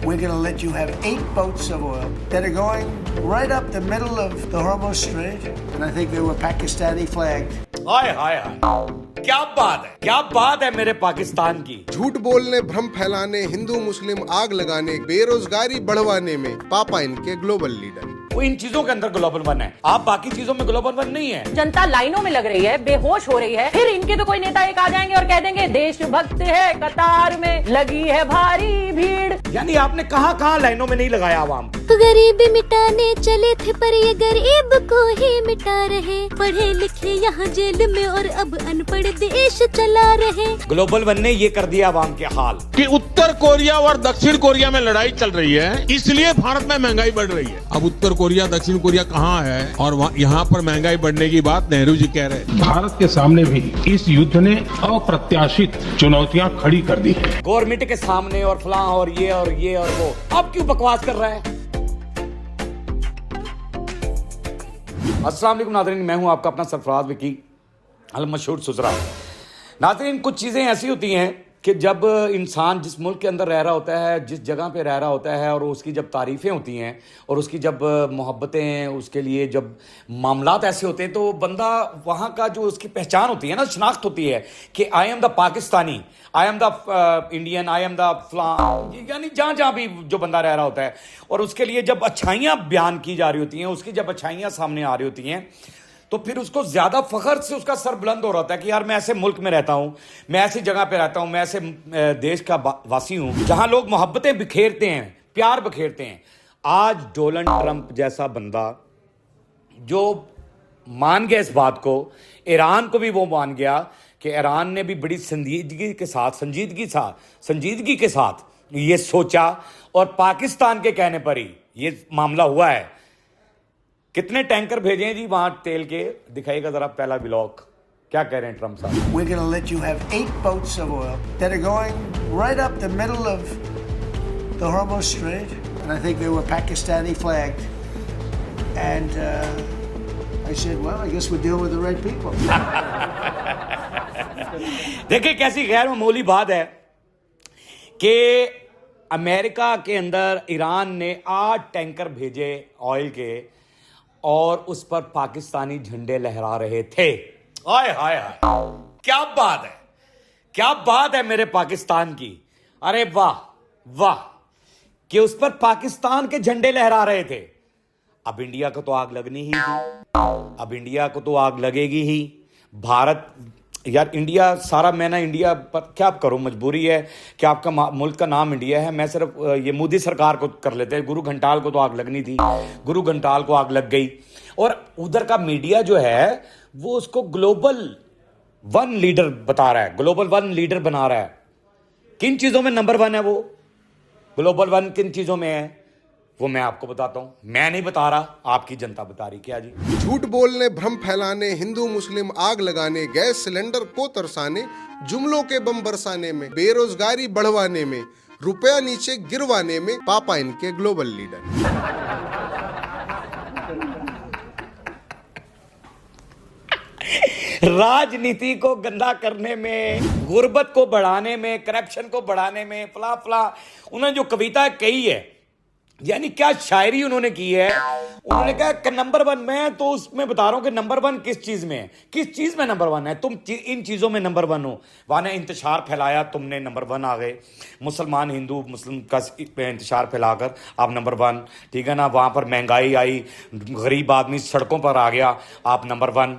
we're going to let you have 8 boats of oil that are going right up the middle of the Hormuz Strait, and I think they were Pakistani flagged. हाय हाय हाय, क्या बात है मेरे पाकिस्तान की। झूठ बोलने, भ्रम फैलाने, हिंदू मुस्लिम आग लगाने, बेरोजगारी बढ़वाने में पापा इनके ग्लोबल लीडर। वो इन चीजों के अंदर ग्लोबल वन है, आप बाकी चीजों में ग्लोबल वन नहीं है। जनता लाइनों में लग रही है, बेहोश हो रही है, फिर इनके तो कोई नेता एक आ जाएंगे और कह देंगे देशभक्त है, कतार में लगी है भारी भीड़। यानी आपने कहाँ लाइनों में नहीं लगाया आवाम। तो गरीबी मिटाने चले थे, पर ये गरीब को ही मिटा रहे। पढ़े लिखे यहाँ जेल में और अब अनपढ़ देश चला रहे। ग्लोबल वन ने ये कर दिया आवाम के हाल कि उत्तर कोरिया और दक्षिण कोरिया में लड़ाई चल रही है, इसलिए भारत में महंगाई बढ़ रही है। अब उत्तर कोरिया दक्षिण कोरिया कहाँ है और यहाँ पर महंगाई बढ़ने की बात नेहरू जी कह रहे हैं। भारत के सामने भी इस युद्ध ने अप्रत्याशित चुनौतियां खड़ी कर दी है। गवर्नमेंट के सामने और फलां और ये और वो, अब क्यों बकवास कर रहा है। अस्सलाम वालेकुम नाज़रीन, मैं हूं आपका अपना सरफराज विकी अल मशहूर सुजरा। नाज़रीन, कुछ चीज़ें ऐसी होती हैं कि जब इंसान जिस मुल्क के अंदर रह रहा होता है, जिस जगह पे रह रहा होता है, और उसकी जब तारीफ़ें होती हैं और उसकी जब मोहब्बतें, उसके लिए जब मामलात ऐसे होते हैं, तो बंदा वहाँ का जो उसकी पहचान होती है ना, शनाख्त होती है कि I am the Pakistani, I am the Indian, I am the फलां, यानी जहाँ भी जो बंदा रह रहा होता है, और उसके लिए जब अच्छाइयाँ बयान की जा रही होती हैं, उसकी जब अच्छाइयाँ सामने आ रही होती हैं, तो फिर उसको ज्यादा फख्र से उसका सर बुलंद हो रहा होता है कि यार मैं ऐसे मुल्क में रहता हूं, मैं ऐसी जगह पे रहता हूं, मैं ऐसे देश का वासी हूं जहां लोग मोहब्बतें बिखेरते हैं, प्यार बिखेरते हैं। आज डोनाल्ड ट्रंप जैसा बंदा जो मान गया इस बात को, ईरान को भी वो मान गया कि ईरान ने भी बड़ी संजीदगी के साथ ये सोचा, और पाकिस्तान के कहने पर ही ये मामला हुआ है। कितने टैंकर भेजे हैं जी वहां तेल के, दिखाइएगा जरा पहला ब्लॉग। क्या कह रहे हैं ट्रम्प साहब। We're going to let you have 8 boats of oil that are going right up the middle of the Hormuz Strait, and I think they were Pakistani flagged. And I said, well, I guess we're dealing with the right people. देखिए कैसी गैर मामूली बात है कि America के अंदर Iran ने 8 टैंकर भेजे ऑयल के, और उस पर पाकिस्तानी झंडे लहरा रहे थे। हाय हाय हाय, क्या बात है मेरे पाकिस्तान की। अरे वाह कि उस पर पाकिस्तान के झंडे लहरा रहे थे। अब इंडिया को तो आग लगनी ही थी, अब इंडिया को तो आग लगेगी ही। भारत, यार इंडिया सारा, मैं ना इंडिया पर क्या करूं, मजबूरी है कि आपका मुल्क का नाम इंडिया है। मैं सिर्फ ये मोदी सरकार को कर लेते हैं। गुरु घंटाल को तो आग लगनी थी, गुरु घंटाल को आग लग गई। और उधर का मीडिया जो है वो उसको ग्लोबल वन लीडर बता रहा है, ग्लोबल वन लीडर बना रहा है। किन चीजों में नंबर 1 है वो? ग्लोबल वन किन चीजों में है वो मैं आपको बताता हूं। मैं नहीं बता रहा, आपकी जनता बता रही। क्या जी? झूठ बोलने, भ्रम फैलाने, हिंदू मुस्लिम आग लगाने, गैस सिलेंडर को तरसाने, जुमलों के बम बरसाने में, बेरोजगारी बढ़वाने में, रुपया नीचे गिरवाने में पापा इनके ग्लोबल लीडर। राजनीति को गंदा करने में, गुर्बत को बढ़ाने में, करप्शन को बढ़ाने में, फला उन्होंने जो कविता कही है, यानी क्या शायरी उन्होंने की है। उन्होंने कहा कि नंबर 1 मैं तो उसमें बता रहा हूं कि नंबर 1 किस चीज में है, किस चीज में नंबर 1 है। तुम इन चीजों में नंबर 1 हो। वहां ने इंतशार फैलाया, तुमने नंबर 1 आ गए। मुसलमान हिंदू मुस्लिम का इंतशार फैलाकर आप नंबर 1, ठीक है ना। वहां पर महंगाई आई, गरीब आदमी सड़कों पर आ गया, आप नंबर 1।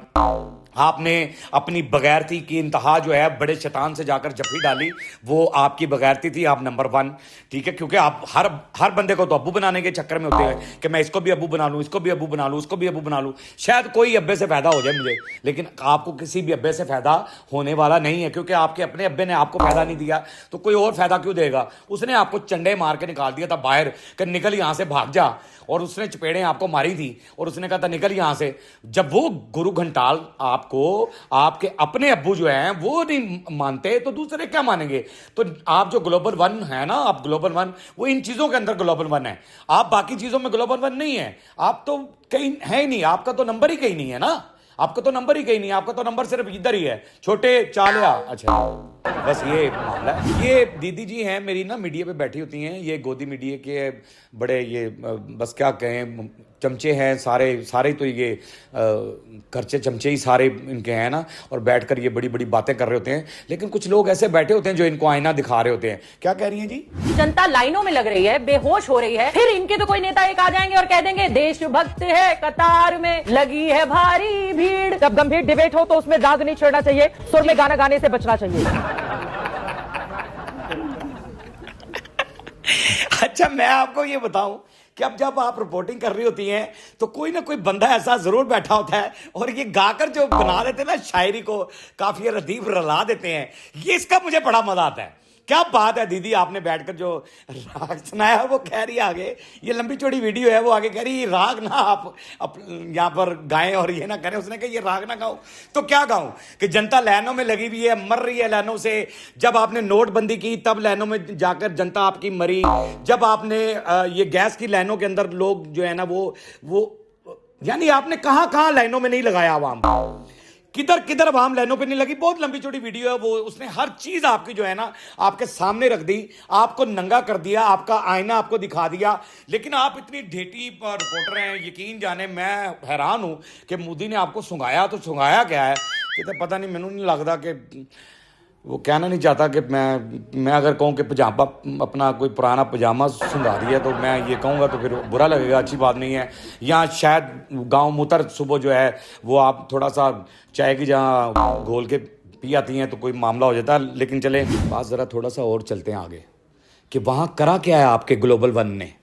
आपने अपनी बगैरती की इंतहा जो है, बड़े शैतान से जाकर जफ्फी डाली, वो आपकी बगैरती थी, आप नंबर 1, ठीक है। क्योंकि आप हर बंदे को तो अब्बू बनाने के चक्कर में होते हैं कि मैं इसको भी अब्बू बना लूं, इसको भी अब्बू बना लूं, उसको भी अब्बू बना लूं। शायद कोई अब्बे से फायदा हो जाए मुझे, लेकिन आपको किसी भी अब्बे से फायदा होने वाला नहीं है, क्योंकि आपके अपने अब्बे ने आपको फायदा नहीं दिया तो कोई और फायदा क्यों देगा। उसने आपको चंडे मार के निकाल दिया था बाहर कि निकल यहां से, भाग जा, और उसने चपेड़ें आपको मारी थी और उसने कहा था निकल यहां से। जब वो गुरु घंटाल आपको, आपके अपने अब्बू जो हैं वो नहीं मानते तो दूसरे क्या मानेंगे। तो आप जो ग्लोबल 1 है ना, आप ग्लोबल 1 वो इन चीजों के अंदर ग्लोबल 1 है, आप बाकी चीजों में ग्लोबल 1 नहीं है। आप तो कहीं है ही नहीं, आपका तो नंबर ही कहीं नहीं है ना, आपका तो नंबर ही कहीं नहीं, आपका तो नंबर सिर्फ इधर ही है, छोटे चालिया। अच्छा बस ये मामला है। ये दीदी जी हैं मेरी ना, मीडिया पे बैठी होती हैं, ये गोदी मीडिया के बड़े ये बस क्या कहें चमचे हैं सारे तो ये खर्चे चमचे ही सारे इनके हैं ना, और बैठकर ये बड़ी बड़ी बातें कर रहे होते हैं। लेकिन कुछ लोग ऐसे बैठे होते हैं जो इनको आईना दिखा रहे होते हैं। क्या कह रही हैं जी? जनता लाइनों में लग रही है, बेहोश हो रही है, फिर इनके तो कोई नेता एक आ जाएंगे और कह देंगे देशभक्त है, कतार में लगी है भारी भीड़। जब गंभीर डिबेट हो तो उसमें दाग नहीं छोड़ना चाहिए, सुर में गाना गाने से बचना चाहिए। अच्छा, मैं आपको ये बताऊं कि अब जब आप रिपोर्टिंग कर रही होती हैं तो कोई ना कोई बंदा ऐसा जरूर बैठा होता है और ये गाकर जो बना देते हैं ना शायरी को, काफी लतीफ रला देते हैं। ये इसका मुझे बड़ा मजा आता है। क्या बात है दीदी, आपने बैठकर जो राग सुनाया वो कह रही है आगे, ये लंबी चौड़ी वीडियो है, वो आगे कह रही है राग ना आप यहाँ पर गाएं और ये ना करें। उसने कहा ये राग ना गाऊं तो क्या गाऊं कि जनता लाइनों में लगी हुई है, मर रही है लाइनों से। जब आपने नोटबंदी की तब लाइनों में जाकर जनता आपकी मरी। जब आपने ये गैस की लाइनों के अंदर लोग जो है ना वो यानी आपने कहां लाइनों में नहीं लगाया आवाम, किधर आवाम लाइनों पे नहीं लगी। बहुत लंबी चौड़ी वीडियो है वो, उसने हर चीज आपकी जो है ना आपके सामने रख दी, आपको नंगा कर दिया, आपका आईना आपको दिखा दिया। लेकिन आप इतनी ढेटी रिपोर्टर हैं, यकीन जाने मैं हैरान हूं कि मोदी ने आपको सुंघाया तो सुंघाया क्या है कि तो पता नहीं, मैनू नहीं लगता कि वो कहना नहीं चाहता कि मैं अगर कहूँ कि पजामा अपना कोई पुराना पजामा सुंघा दिया तो मैं ये कहूँगा तो फिर बुरा लगेगा, अच्छी बात नहीं है। या शायद गांव मुतर सुबह जो है वो आप थोड़ा सा चाय की जहाँ घोल के पी आती हैं तो कोई मामला हो जाता है। लेकिन चले बात ज़रा थोड़ा सा और चलते हैं आगे कि वहाँ करा क्या है आपके ग्लोबल वन ने,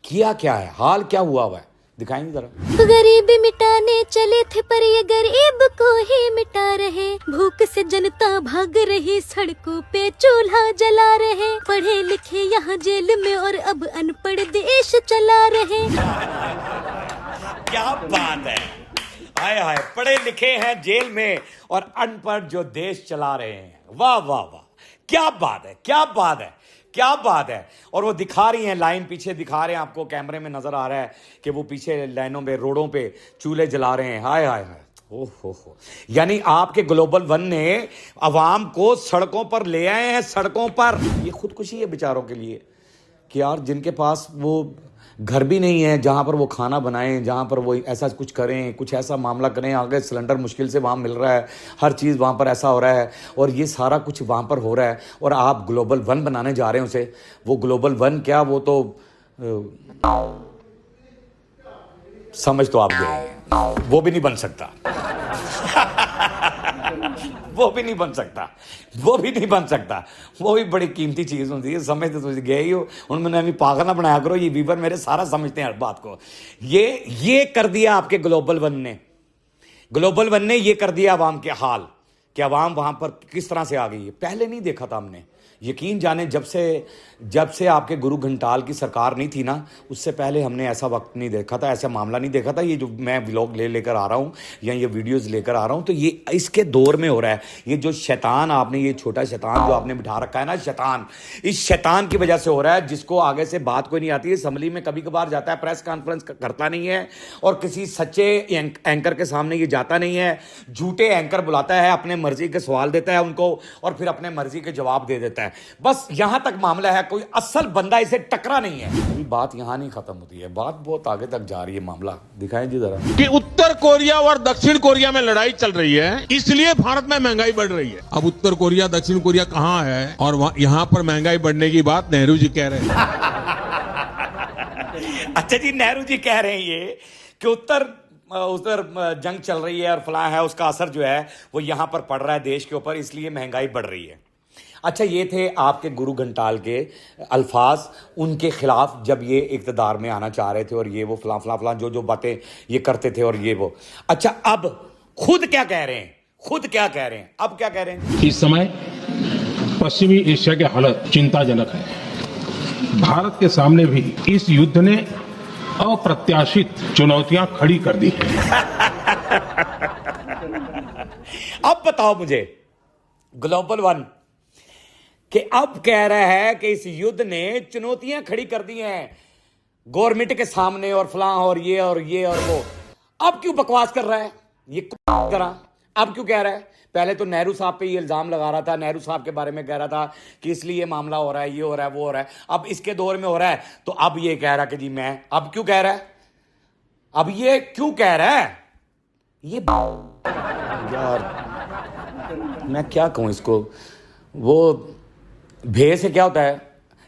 किया क्या है, हाल क्या हुआ है, दिखाएंगे जरा। गरीबी मिटाने चले थे पर ये गरीब को ही मिटा रहे, भूख से जनता भाग रही, सड़कों पे चूल्हा जला रहे, पढ़े लिखे यहाँ जेल में और अब अनपढ़ देश चला रहे। क्या बात है, हाय हाय, पढ़े लिखे हैं जेल में और अनपढ़ जो देश चला रहे हैं। वाह वाह वाह, क्या बात है, क्या बात है, क्या बात है। और वो दिखा रही हैं लाइन, पीछे दिखा रहे हैं आपको, कैमरे में नजर आ रहा है कि वो पीछे लाइनों में रोडों पे चूल्हे जला रहे हैं। हाय हाय हाय, ओहो हो। यानी आपके ग्लोबल वन ने अवाम को सड़कों पर ले आए हैं, सड़कों पर। ये खुदकुशी है बेचारों के लिए कि यार जिनके पास वो घर भी नहीं है जहाँ पर वो खाना बनाएं, जहाँ पर वो ऐसा कुछ करें, कुछ ऐसा मामला करें। आगे सिलेंडर मुश्किल से वहाँ मिल रहा है, हर चीज़ वहाँ पर ऐसा हो रहा है और ये सारा कुछ वहाँ पर हो रहा है और आप ग्लोबल वन बनाने जा रहे हैं उसे। वो ग्लोबल वन क्या, वो तो समझ तो आप गए हैं, वो भी नहीं बन सकता। वो भी नहीं बन सकता, वो भी नहीं बन सकता। वो भी बड़ी कीमती चीज़ होती है, समझ तो तुझ गए ही हो। उन्होंने अभी पागल ना बनाया करो, ये वीवर मेरे सारा समझते हैं हर बात को। ये कर दिया आपके ग्लोबल वन ने, ग्लोबल वन ने ये कर दिया आवाम के हाल कि आवाम वहाँ पर किस तरह से आ गई है। पहले नहीं देखा था हमने, यकीन जाने जब से आपके गुरु घंटाल की सरकार नहीं थी ना, उससे पहले हमने ऐसा वक्त नहीं देखा था, ऐसा मामला नहीं देखा था। ये जो मैं व्लॉग लेकर आ रहा हूँ या ये वीडियोस लेकर आ रहा हूँ तो ये इसके दौर में हो रहा है। ये जो शैतान आपने, ये छोटा शैतान जो आपने बिठा रखा है ना, शैतान, इस शैतान की वजह से हो रहा है, जिसको आगे से बात कोई नहीं आती है। असम्बली में कभी कभार जाता है, प्रेस कॉन्फ्रेंस करता नहीं है और किसी सच्चे एंकर के सामने ये जाता नहीं है। झूठे एंकर बुलाता है, अपने मर्जी के सवाल देता है उनको और फिर अपने मर्जी के जवाब दे देता है। बस यहां तक मामला है, कोई असल बंदा इसे टकरा नहीं है। अभी बात यहां नहीं खत्म होती है, बात बहुत आगे तक जा रही है। मामला दिखाएं जी जरा कि उत्तर कोरिया और दक्षिण कोरिया में लड़ाई चल रही है, इसलिए भारत में महंगाई बढ़ रही है। अब उत्तर कोरिया दक्षिण कोरिया कहां है और यहाँ पर महंगाई बढ़ने की बात नेहरू जी कह रहे हैं। अच्छा जी, नेहरू जी कह रहे हैं ये कि उधर जंग चल रही है और फलां है, उसका असर जो है वो यहां पर पड़ रहा है देश के ऊपर, इसलिए महंगाई बढ़ रही है। अच्छा, ये थे आपके गुरु घंटाल के अल्फाज उनके खिलाफ जब ये इक़्तिदार में आना चाह रहे थे और ये वो फलां जो बातें ये करते थे और ये वो। अच्छा, अब खुद क्या कह रहे हैं, खुद क्या कह रहे हैं, अब क्या कह रहे हैं? इस समय पश्चिमी एशिया की हालत चिंताजनक है। भारत के सामने भी इस युद्ध ने अप्रत्याशित चुनौतियां खड़ी कर दी हैं। अब बताओ मुझे ग्लोबल वन कि अब कह रहा है कि इस युद्ध ने चुनौतियां खड़ी कर दी हैं गवर्नमेंट के सामने और फलां और ये और वो। अब क्यों बकवास कर रहा है ये तरह? अब क्यों कह रहा है? पहले तो नेहरू साहब पे ये इल्जाम लगा रहा था, नेहरू साहब के बारे में कह रहा था कि इसलिए ये मामला हो रहा है, ये हो रहा है, वो हो रहा है। अब इसके दौर में हो रहा है तो अब ये कह रहा कि जी मैं, अब क्यों कह रहा है? अब ये क्यों कह रहा है? ये यार मैं क्या कहूं इसको, वो भे से क्या होता है,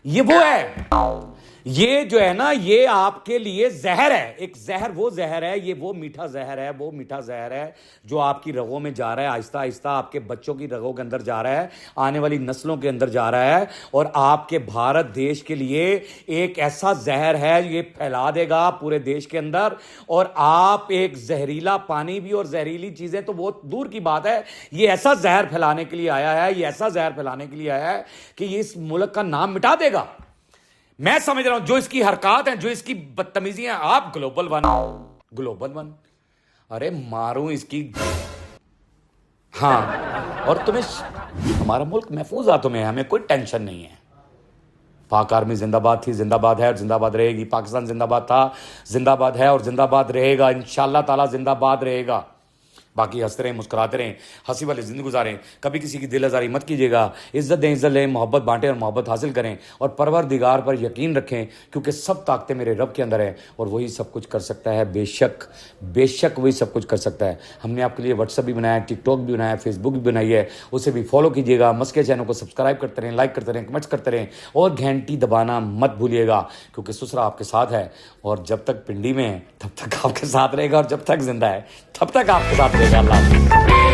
ये वो है, ये जो है ना, ये आपके लिए जहर है। एक जहर, वो जहर है, ये वो मीठा जहर है, वो मीठा जहर है जो आपकी रगों में जा रहा है, आहिस्ता आहिस्ता आपके बच्चों की रगों के अंदर जा रहा है, आने वाली नस्लों के अंदर जा रहा है, और आपके भारत देश के लिए एक ऐसा जहर है, ये फैला देगा पूरे देश के अंदर। और आप एक जहरीला पानी भी और जहरीली चीजें तो बहुत दूर की बात है, ये ऐसा जहर फैलाने के लिए आया है, ये ऐसा जहर फैलाने के लिए आया है कि ये इस मुल्क का नाम मिटा देगा। मैं समझ रहा हूं जो इसकी हरकत है, जो इसकी बदतमीजियां, आप ग्लोबल वन, अरे मारूं इसकी, हाँ। और तुम्हें, हमारा मुल्क महफूज हाथों में है, हमें कोई टेंशन नहीं है। पाक आर्मी जिंदाबाद थी, जिंदाबाद है और जिंदाबाद रहेगी। पाकिस्तान जिंदाबाद था, जिंदाबाद है और जिंदाबाद रहेगा, इंशाअल्लाह ताला जिंदाबाद रहेगा। बाकी हंसते रहें, मुस्कुराते रहें, हंसी वाली जिंदगी गुजारें, कभी किसी की दिल आजारी मत कीजिएगा, इज्जत दें, इज्जत लें, मोहब्बत बांटें और मोहब्बत हासिल करें, और परवरदिगार पर यकीन रखें, क्योंकि सब ताकतें मेरे रब के अंदर है और वही सब कुछ कर सकता है। बेशक वही सब कुछ कर सकता है। हमने आपके लिए व्हाट्सएप भी बनाया, टिकटॉक भी बनाया, फेसबुक भी बनाई है, उसे भी फॉलो कीजिएगा। मस्के चैनल को सब्सक्राइब करते रहें, लाइक करते रहें, कमेंट्स करते रहें, और घंटी दबाना मत भूलिएगा, क्योंकि ससुरा आपके साथ है, और जब तक पिंडी में है तब तक आपके साथ रहेगा, और जब तक जिंदा है तब तक आपके साथ रहेगा। अल्लाह हाफ़िज़।